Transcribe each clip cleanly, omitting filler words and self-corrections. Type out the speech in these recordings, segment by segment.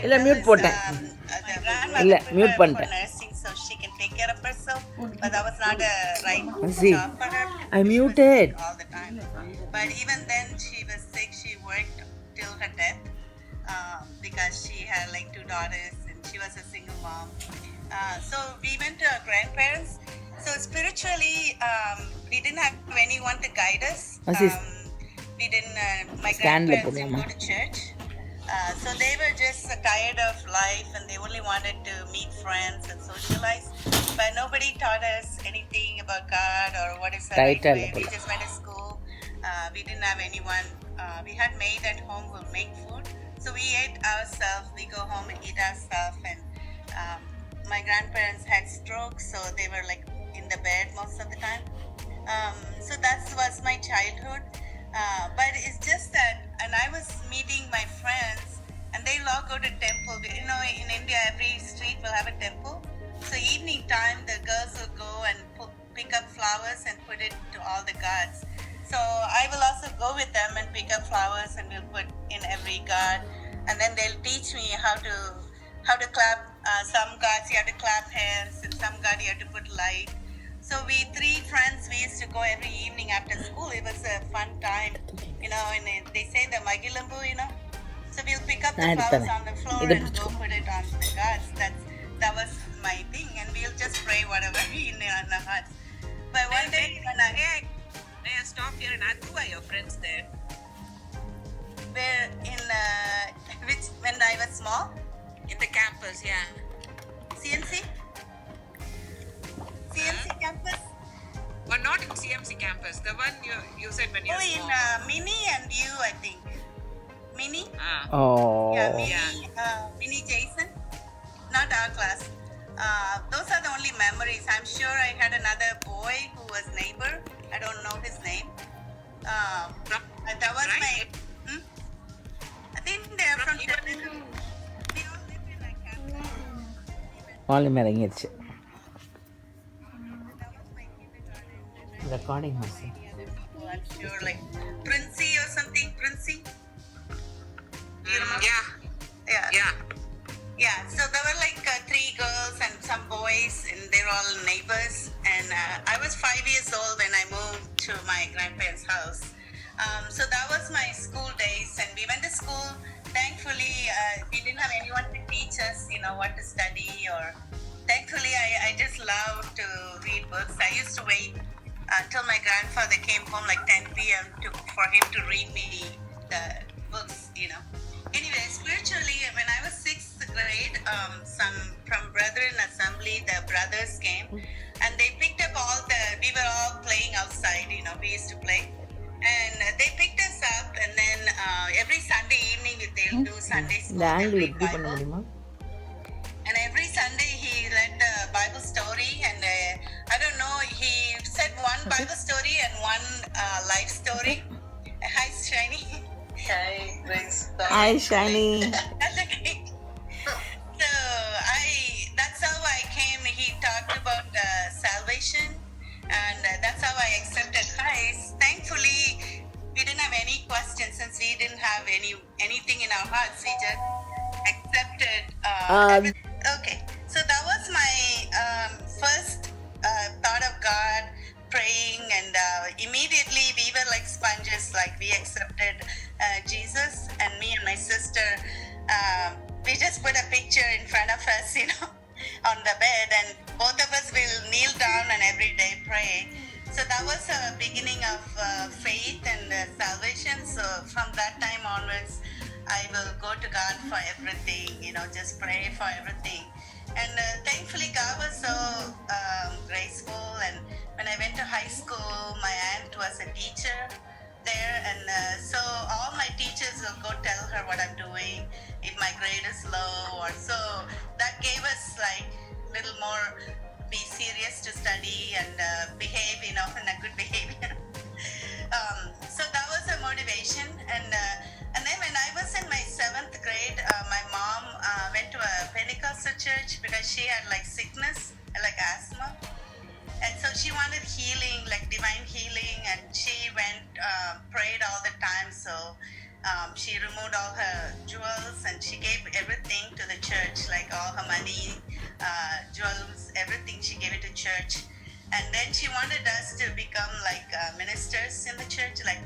இல்லை மியூட் போட்டேன். the grandmother இல்லை put மியூட் her for பண்ணிட்டேன். nursing so she can take care of herself, but that was not a right See, job for her. I She was muted. sick all the time. But even then she was sick. She worked till her death because she had like 2 daughters and she was a single mom. So we went to our grandparents. So spiritually, we didn't have anyone to guide us. We didn't. My grandparents didn't go to church. So they were just tired of life and they only wanted to meet friends and socialize. But nobody taught us anything about God or what is the right way. We just went to school. We didn't have anyone. We had maid at home who would make food. So we ate ourselves. We go home and eat ourselves. And my grandparents had strokes, so they were like in the bed most of the time. So that was my childhood. But it's just that, and I was meeting my friends, and they all go to temple. You know, in India, every street will have a temple. So evening time, the girls will go and pick up flowers and put it to all the gods. So I will also go with them and pick up flowers, and we'll put in every god, and then they'll teach me how to clap. Some gods you have to clap hands, and some god you have to put light. So we 3 friends, we used to go every evening after school. It was a fun time, you know, and they say the Magilambu, you know. So we'll pick up the flowers on the floor and go put it on the gods. That was my thing, and we'll just pray whatever in our hearts. But one day when may I stop here and ask, who are your friends there? Where in when I was small? In the campus, yeah. CMC campus? Or not in CMC campus, the one you said when you were small. In Mini and you, I think. Mini? Oh. Yeah, Mini, Mini Jason. Not our class. Those are the only memories. I'm sure I had another boy who was neighbor. I don't know his name. That was my... I think they're from... They all live in a campus. Volume இறங்கிடுச்சு. Recording myself. I'm sure, like Princey or something. Princey. Yeah. So there were like 3 girls and some boys, and they're all neighbors. And I was 5 years old when I moved to my grandparents' house. So that was my school days, and we went to school. Thankfully, we didn't have anyone to teach us, you know, what to study. Or thankfully, I just loved to read books. I used to wait until my grandfather came home like 10 p.m. for him to read me the books, you know. Anyway, spiritually, when I was 6th grade, some from Brethren Assembly, the brothers came, and they picked up we were all playing outside, you know, we used to play. And they picked us up, and then every Sunday evening they'll do Sunday school. And every Sunday he read the Bible story, and I don't know, he said one Bible story and one life story. Hi, Shiny. Hi, praise God. Hi, Shiny. That's okay. So that's how I came. He talked about salvation, and that's how I accepted Christ. Thankfully, we didn't have any questions since we didn't have anything in our hearts. We just accepted everything. Okay, so that was my first thought of God, praying, and immediately we were like sponges. Like we accepted Jesus, and me and my sister, we just put a picture in front of us, you know, on the bed, and both of us will kneel down and every day pray. So that was a beginning of faith and salvation. So from that time onwards, I will go to God for everything, you know, just pray for everything. And thankfully, God was so graceful. And when I went to high school, my aunt was a teacher there, and so all my teachers will go tell her what I'm doing, if my grade is low, or so that gave us like little more be serious to study and behave, you know, in a good behavior. So that was a motivation, and then when I was in my 7th grade, my mom went to a Pentecostal church because she had like sickness, like asthma. And so she wanted healing, like divine healing, and she went, prayed all the time. So she removed all her jewels and she gave everything church. And then she wanted us to become like ministers in the church. Like,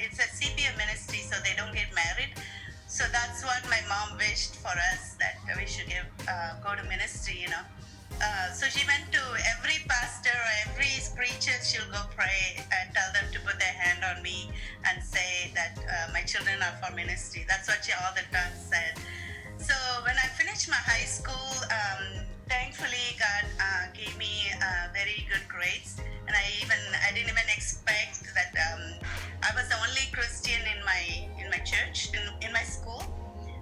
it's a CPM ministry, so they don't get married. So that's what my mom wished for us, that we should go to ministry, you know. So she went to every pastor or every preacher. She'll go pray and tell them to put their hand on me and say that my children are for ministry. That's what she all the time said. So when I finished my high school, thankfully God gave me very good grades, and I didn't even expect that I was the only Christian in my church, in my school.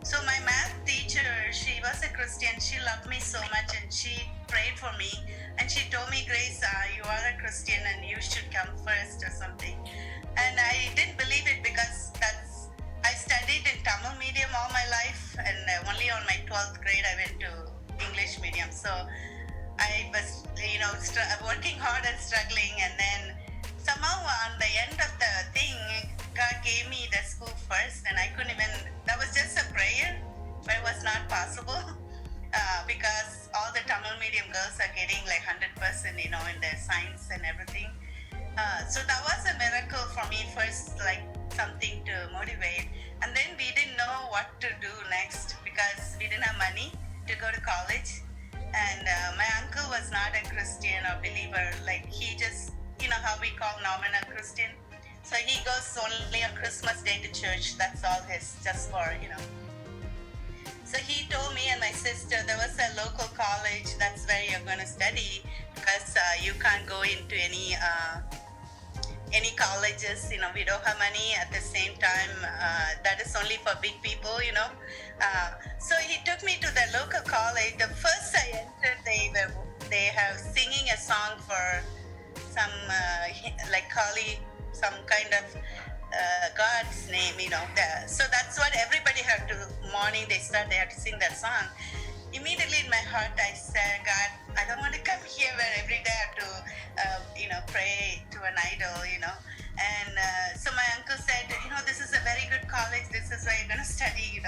So my math teacher, she was a Christian. She loved me so much, and she prayed for me, and she told me, Grace, you are a Christian and you should come first or something. And I didn't believe it, because I studied in Tamil medium all my life, and only on my 12th grade I went to English medium. So I was, working hard and struggling, and then somehow on the end of the thing, God gave me the school first, and I couldn't even, that was just a prayer, but it was not possible because all the Tamil medium girls are getting like 100%, in their science and everything. So that was a miracle for me first, like something to motivate. And then we didn't know what to do next, because we didn't have money to go to college. And my uncle was not a Christian or believer. Like, he just, how we call nominal Christian. So he goes only on Christmas Day to church. That's all his, just for, So he told me and my sister, there was a local college, that's where you're going to study, because you can't go into any colleges, we don't have money. At the same time, that is only for big people, So he took me to the local college. The first I entered, they have singing a song for some, like Kali, some kind of God's name, So that's what everybody had to, morning they have to sing that song. Immediately in my heart, I said, God, I don't want to come here where every day I have to, pray to an idol, And so my uncle said, this is a very good college. This is where you're going to study,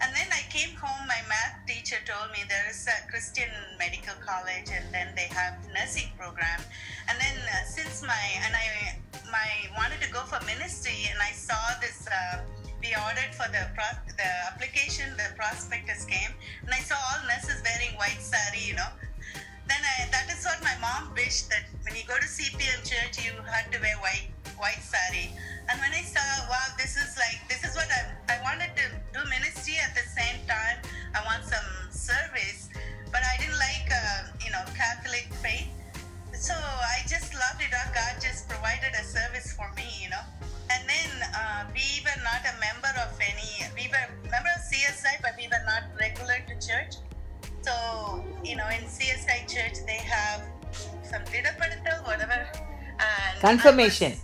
And then I came home. My math teacher told me there is a Christian medical college, and then they have nursing program. And then I wanted to go for ministry, and I saw this. We ordered for the application, the prospectus came, and I saw all nurses wearing white sari, Then that is what my mom wished, that when you go to CPM church, you had to wear white sari. And when I saw, wow, this is what I wanted to do ministry at the same time. I want some service, but I didn't like, Catholic faith. So I just loved it. God just provided a service for me, And then we were not a member of we were member of CSI, but we were not regular to church. So, in CSI church, they have some whatever. And Confirmation.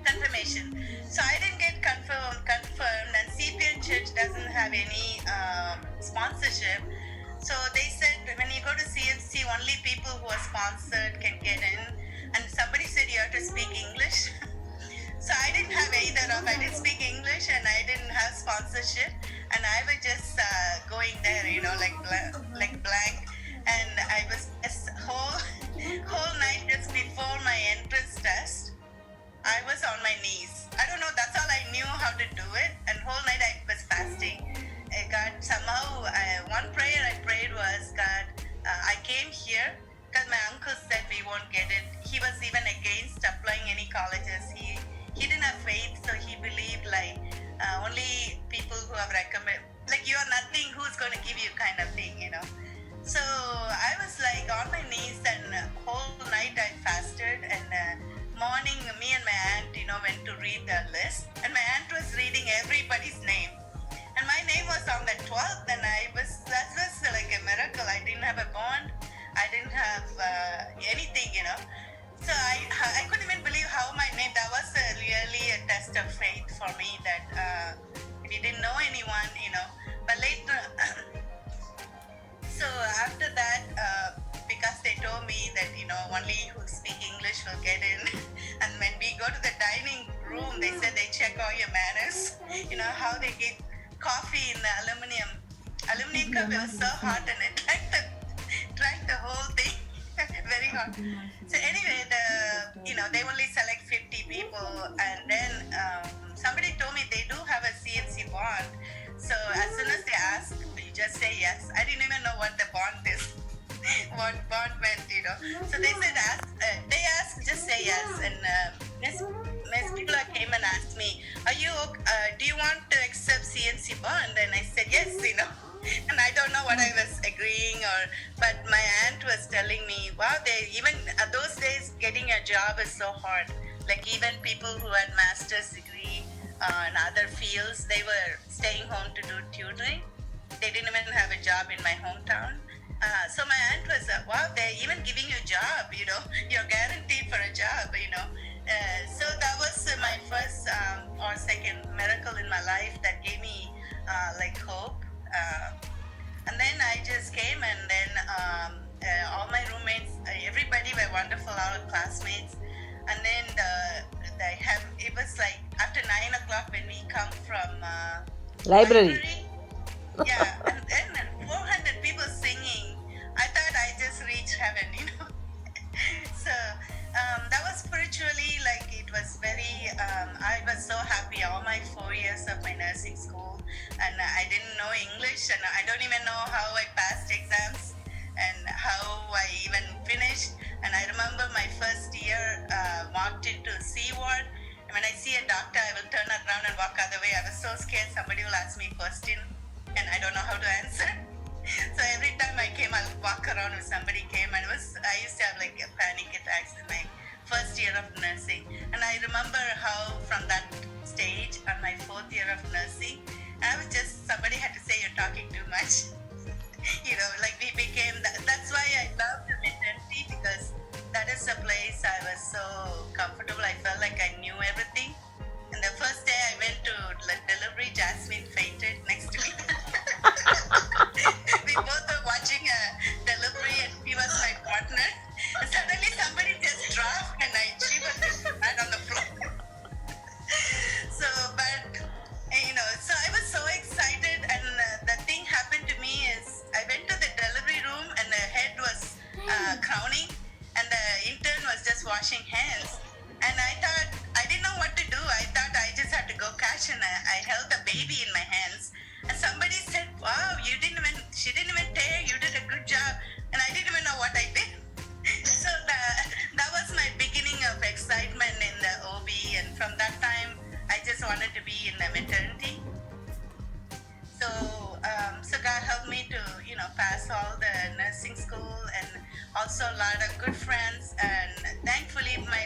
Confirmation. So I didn't get confirmed, and CPN church doesn't have any sponsorship. So they said, when you go to CMC, only people who are sponsored can get in. And somebody said you have to speak English. So I didn't have either of. I didn't speak English, and I didn't have sponsorship, and I was just going there, like blank. And I was just whole night just before my entrance test, I was on my knees. I don't know. That's all I knew how to do it. And whole night I was fasting. God, somehow one prayer I prayed was, God, I came here because my uncle said we won't get it. He was even against applying any colleges. He didn't have faith, so he believed only people who have recommended, you are nothing, who's going to give you kind of thing, So I was on my knees, and whole night I fasted, and morning me and my aunt, went to read the list, and my aunt was reading everybody's name. And my name was on the 12th, and that was like a miracle. I didn't have a bond. I didn't have anything, So I couldn't even believe how my name, that was really a test of faith for me, that we didn't know anyone, But later, so after that, because they told me that, only who speak English will get in. And when we go to the dining room, they said they check all your manners, how they give coffee in the aluminum cup. It was so hot, and it drank the whole thing very hard. So anyway, they only select 50 people, and then somebody told me they do have a CNC bond. So as soon as they ask, you just say yes. I didn't even know what the bond is, what bond meant. So they said they asked, just say yes. And Miss Bigla came and asked me, do you want to accept CNC bond? And I said yes. And I don't know what I was agreeing but my aunt was telling me, wow, even those days getting a job is so hard. Like even people who had master's degree in other fields, they were staying home to do tutoring. They didn't even have a job in my hometown. So my aunt was, wow, they're even giving you a job, you're guaranteed for a job. So that was my first or second miracle in my life that gave me hope. And then I just came, and then all my roommates, everybody were wonderful, our classmates. And then it was like after 9 o'clock when we come from Library. Yeah, and then 400 people singing. I thought I just reached heaven. So that was spiritually, it was very, I was so happy all my 4 years of my nursing school, and I didn't know English, and I don't even know how I passed exams and how I even finished. And I remember my first year walked into C ward, and when I see a doctor, I will turn around and walk other way. I was so scared somebody will ask me a question and I don't know how to answer. So every time I came, I'll walk around if somebody came, and I used to have panic attacks in my first year of nursing. And I remember how from that stage on my 4th year of nursing, somebody had to say, you're talking too much. We became, that's why I loved the maternity, because that is a place I was so comfortable. I felt like I knew everything. And the first day I went to delivery, Jasmine fainted next to me. We both were watching a delivery, and she was my partner. And suddenly somebody just dropped, and she was just right on the floor. So I was so excited, and the thing happened to me is I went to the delivery room, and the head was crowning, and the intern was just washing hands. And I didn't know what to do. I thought I just had to go cash, and I held the baby in my hands. And somebody said, wow, she didn't even tear, you did a good job. And I didn't even know what I did. So that was my beginning of excitement in the OB. And from that time, I just wanted to be in the maternity. So God helped me to, pass all the nursing school, and also a lot of good friends. And thankfully, my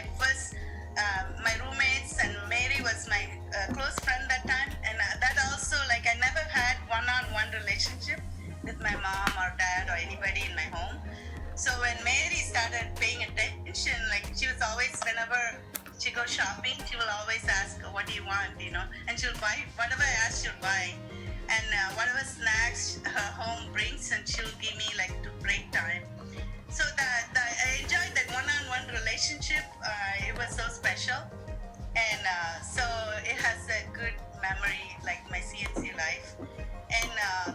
roommates, and Mary was my close friend that time. And that also, I never had one-on-one relationship with my mom or dad or anybody in my home. So when Mary started paying attention, she was always, whenever she goes shopping, she will always ask, what do you want, and she'll buy, whatever I ask, she'll buy. And whatever snacks her home brings, and she'll give me to break time. So I enjoyed that one-on-one relationship. It was so special. And so it has a good memory, my CNC life. And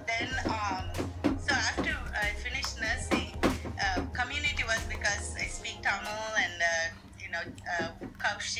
then, so after I finished nursing, community was because I speak Tamil, and, Kaushik